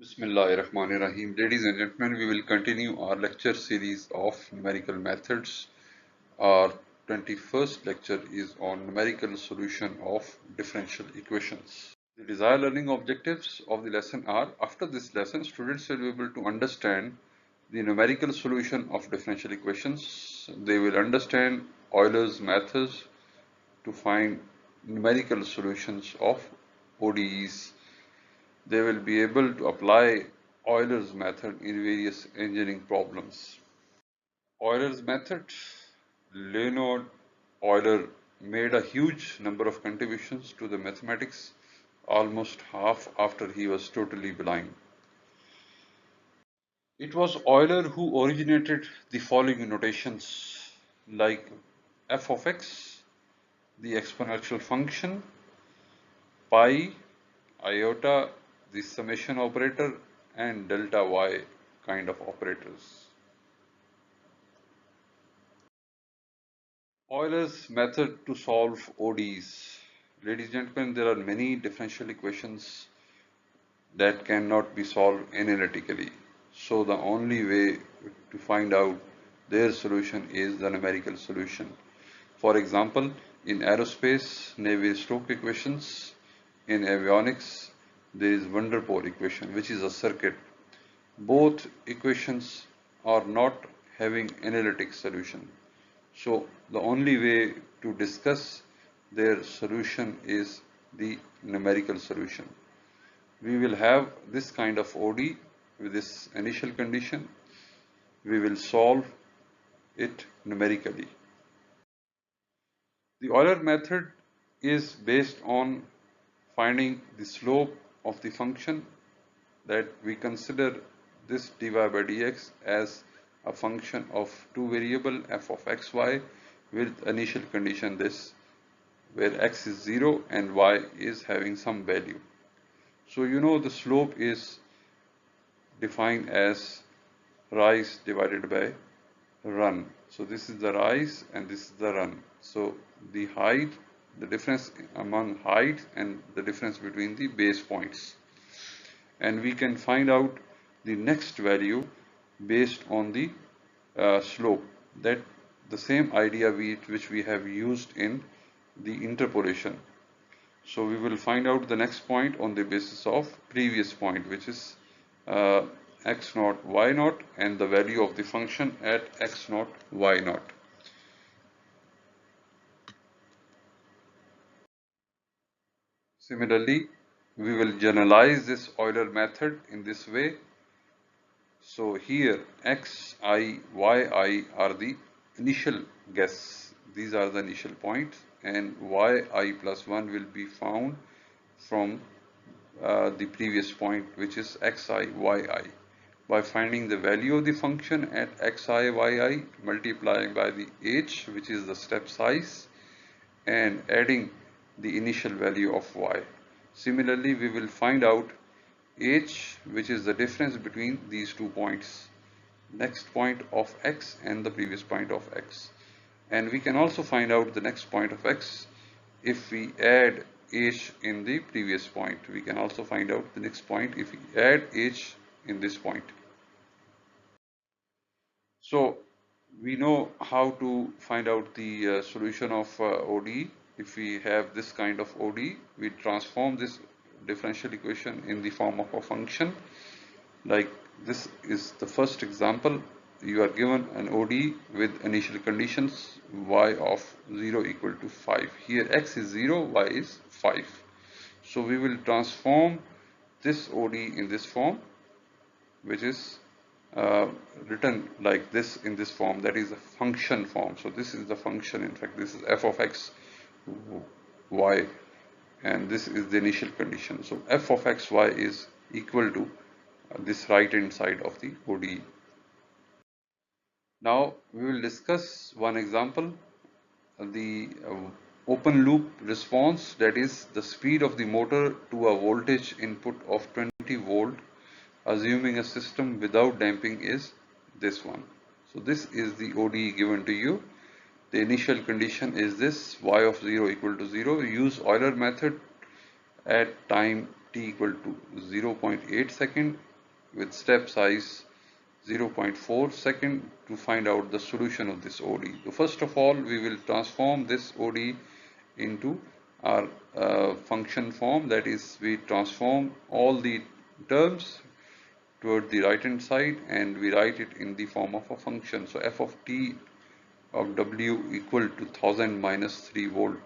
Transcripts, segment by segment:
Bismillahirrahmanirrahim. Ladies and gentlemen, we will continue our lecture series of numerical methods. Our 21st lecture is on numerical solution of differential equations. The desired learning objectives of the lesson are, after this lesson, students will be able to understand the numerical solution of differential equations. They will understand Euler's methods to find numerical solutions of ODEs. They will be able to apply Euler's method in various engineering problems. Euler's method, Leonhard Euler made a huge number of contributions to the mathematics, almost half after he was totally blind. It was Euler who originated the following notations like f of x, the exponential function, pi, iota, the summation operator, and delta y kind of operators. Euler's method to solve ODs. Ladies and gentlemen, there are many differential equations that cannot be solved analytically. So the only way to find out their solution is the numerical solution. For example, in aerospace, Navier-Stokes equations. In avionics, there is van der Pol equation, which is a circuit. Both equations are not having analytic solution. So the only way to discuss their solution is the numerical solution. We will have this kind of OD with this initial condition. We will solve it numerically. The Euler method is based on finding the slope of the function, that we consider this dy by dx as a function of two variable f of xy with initial condition this, where x is 0 and y is having some value. So you know the slope is defined as rise divided by run. So this is the rise and this is the run. So the height, the difference among height and the difference between the base points. And we can find out the next value based on the slope, that the same idea which we have used in the interpolation. So we will find out the next point on the basis of previous point, which is x naught y naught and the value of the function at x naught y naught. Similarly, we will generalize this Euler method in this way. So here xi, yi are the initial guess. These are the initial points, and yi plus 1 will be found from the previous point, which is xi, yi. By finding the value of the function at xi, yi, multiplying by the h, which is the step size, and adding the initial value of y. Similarly, we will find out h, which is the difference between these 2 points, next point of x and the previous point of x. And we can also find out the next point of x if we add h in the previous point. We can also find out the next point if we add h in this point. So we know how to find out the solution of ODE. If we have this kind of ODE, we transform this differential equation in the form of a function. Like this is the first example. You are given an ODE with initial conditions y of 0 equal to 5. Here x is 0, y is 5. So we will transform this ODE in this form, which is written like this in this form, that is a function form. So this is the function, in fact this is f of x y, and this is the initial condition. So f of x y is equal to this right hand side of the ODE. Now we will discuss one example, the open loop response, that is the speed of the motor to a voltage input of 20 volt assuming a system without damping is this one. So this is the ODE given to you. The initial condition is this, y of 0 equal to 0. Use Euler method at time t equal to 0.8 second with step size 0.4 second to find out the solution of this OD. So first of all, we will transform this OD into our function form, that is, we transform all the terms toward the right hand side and we write it in the form of a function. So f of t of w equal to 1000 minus 3 volt.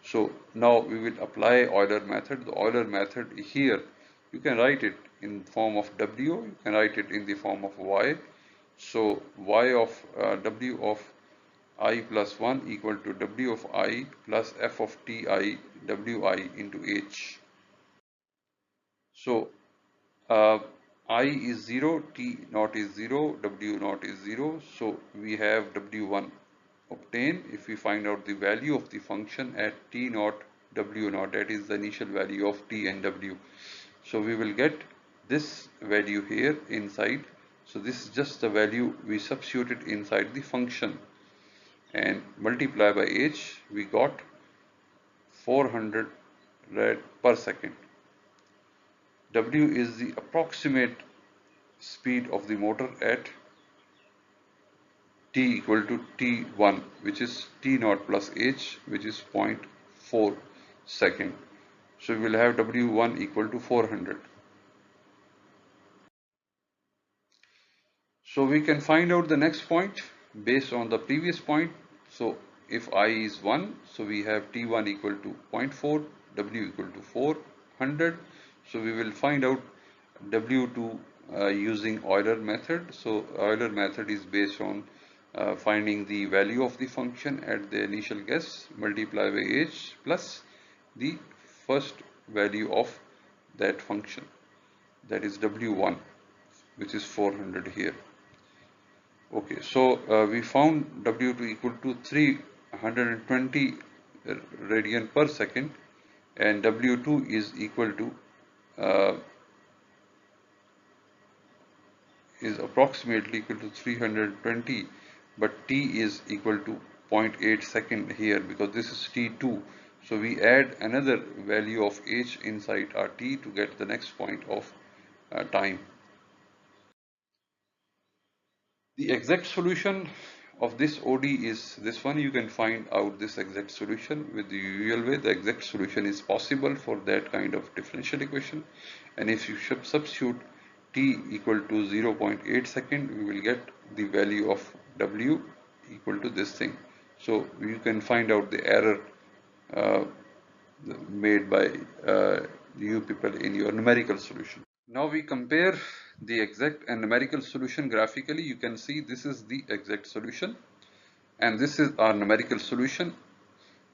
So now we will apply Euler method. The Euler method here, you can write it in form of w, you can write it in the form of y. So y of w of I plus 1 equal to w of I plus f of ti wi into h. So I is 0, t naught is 0, w naught is 0. So we have w1 obtained if we find out the value of the function at t naught, w naught, that is the initial value of t and w. So we will get this value here inside. So this is just the value we substituted inside the function and multiply by h, we got 400 rad per second. W is the approximate speed of the motor at t equal to t1, which is t naught plus h, which is 0.4 second. So we will have W1 equal to 400. So we can find out the next point based on the previous point. So if I is 1, so we have T1 equal to 0.4, W equal to 400. So we will find out W2 using Euler method. So Euler method is based on finding the value of the function at the initial guess, multiply by h plus the first value of that function, that is W1, which is 400 here. Okay, so we found W2 equal to 320 radian per second, and W2 is equal to is approximately equal to 320, but t is equal to 0.8 second here because this is t2. So we add another value of h inside our t to get the next point of time. The exact solution of this OD is this one. You can find out this exact solution with the usual way. The exact solution is possible for that kind of differential equation, and if you substitute t equal to 0.8 second, we will get the value of W equal to this thing. So you can find out the error uh, made by you people in your numerical solution. Now we compare the exact and numerical solution graphically. You can see this is the exact solution and this is our numerical solution,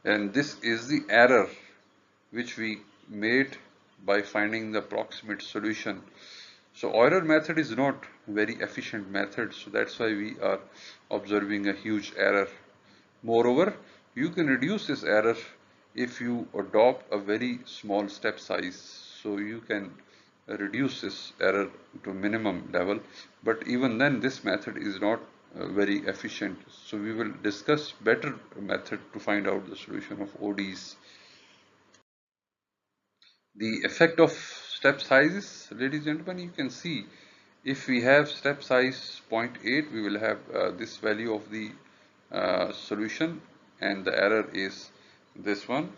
and this is the error which we made by finding the approximate solution. So Euler method is not very efficient method, so that's why we are observing a huge error. Moreover, you can reduce this error if you adopt a very small step size. So you can reduce this error to minimum level, but even then this method is not very efficient. So we will discuss better method to find out the solution of ODs. The effect of step sizes, ladies and gentlemen, you can see if we have step size 0.8, we will have this value of the solution, and the error is this one.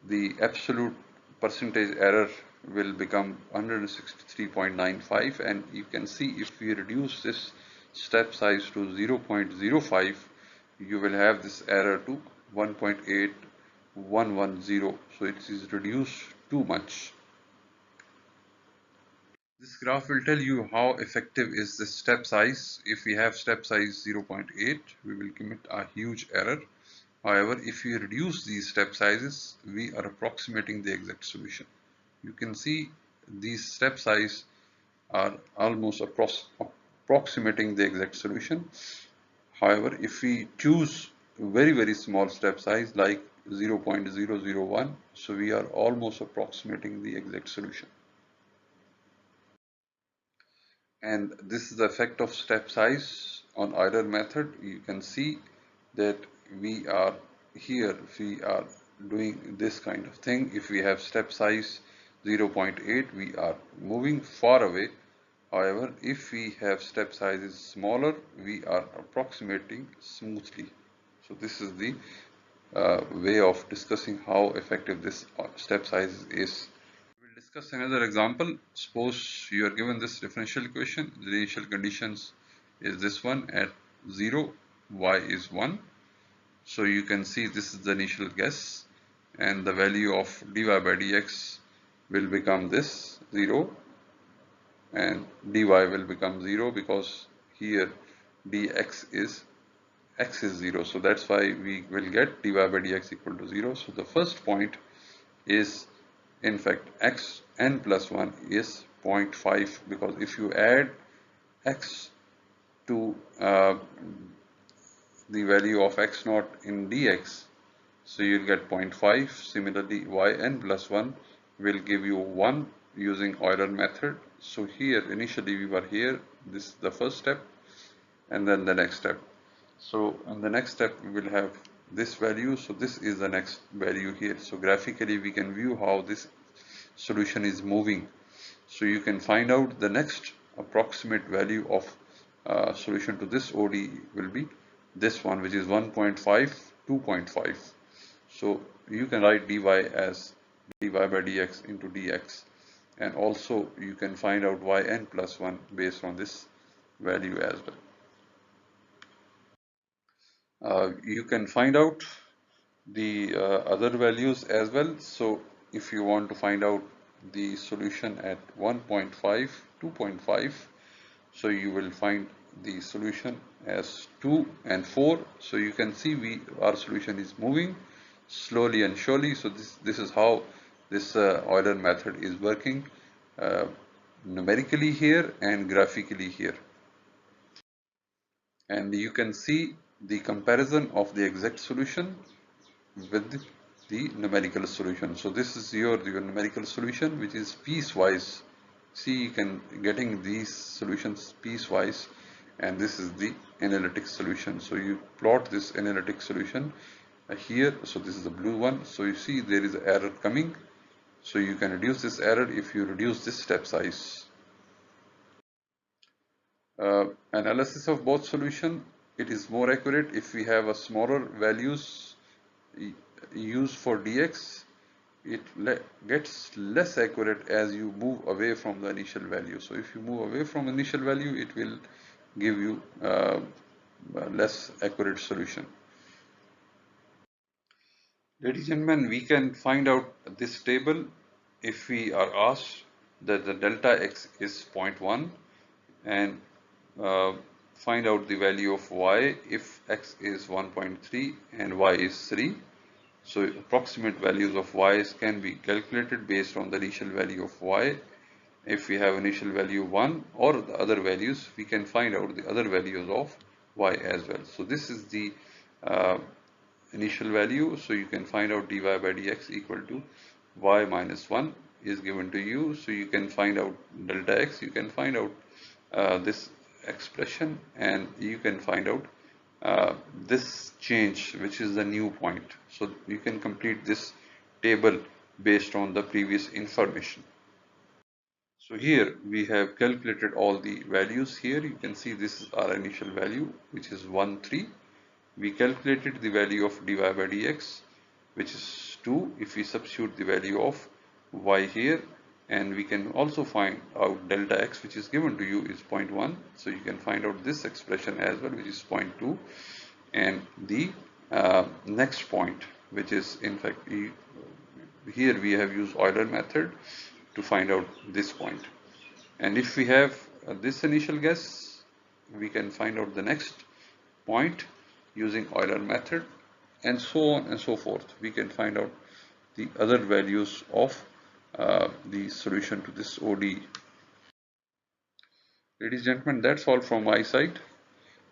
The absolute percentage error will become 163.95, and you can see if we reduce this step size to 0.05, you will have this error to 1.8110. So it is reduced too much. This graph will tell you how effective is the step size. If we have step size 0.8, we will commit a huge error. However, if we reduce these step sizes, we are approximating the exact solution. You can see these step size are almost approximating the exact solution. However, if we choose very small step size like 0.001, so we are almost approximating the exact solution. And this is the effect of step size on Euler method. You can see that we are here, if we are doing this kind of thing, if we have step size 0.8, we are moving far away. However, if we have step sizes smaller, we are approximating smoothly. So this is the way of discussing how effective this step size is. We'll discuss another example. Suppose you are given this differential equation. The initial conditions is this one at 0, y is 1. So you can see this is the initial guess, and the value of dy by dx will become this 0, and dy will become 0 because here dx is x is 0. So that's why we will get dy by dx equal to 0. So the first point is in fact x n plus 1 is 0.5, because if you add x to the value of x naught in dx, so you'll get 0.5. Similarly, yn plus 1 will give you 1 using Euler method. So here initially we were here, this is the first step, and then the next step. So in the next step we will have this value, so this is the next value here. So graphically we can view how this solution is moving. So you can find out the next approximate value of solution to this OD will be this one, which is 1.5, 2.5. So you can write dy as dy by dx into dx, and also you can find out yn plus 1 based on this value as well. You can find out the other values as well. So if you want to find out the solution at 1.5, 2.5, so you will find the solution as 2 and 4. So you can see our solution is moving slowly and surely. So this is how this Euler method is working numerically here and graphically here. And you can see the comparison of the exact solution with the numerical solution. So this is your numerical solution, which is piecewise. See, you can getting these solutions piecewise, and this is the analytic solution. So you plot this analytic solution here. So this is the blue one. So you see there is an error coming. So you can reduce this error if you reduce this step size. Analysis of both solution, it is more accurate if we have a smaller values used for dx. It gets less accurate as you move away from the initial value. So if you move away from initial value, it will give you less accurate solution. Ladies and gentlemen, we can find out this table if we are asked that the delta x is 0.1, and find out the value of y if x is 1.3 and y is 3. So approximate values of y's can be calculated based on the initial value of y. If we have initial value 1 or the other values, we can find out the other values of y as well. So this is the initial value. So you can find out dy by dx equal to y minus 1 is given to you. So you can find out delta x, you can find out this expression, and you can find out this change, which is the new point. So you can complete this table based on the previous information. So here we have calculated all the values. Here you can see this is our initial value, which is 1, 3. We calculated the value of dy by dx, which is 2, if we substitute the value of y here, and we can also find out delta x, which is given to you, is 0.1. So you can find out this expression as well, which is 0.2, and the next point, which is in fact here we have used Euler method to find out this point. And if we have this initial guess, we can find out the next point using Euler method, and so on and so forth. We can find out the other values of the solution to this OD. Ladies and gentlemen, that's all from my side.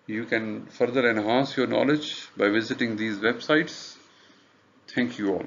You can further enhance your knowledge by visiting these websites. Thank you all.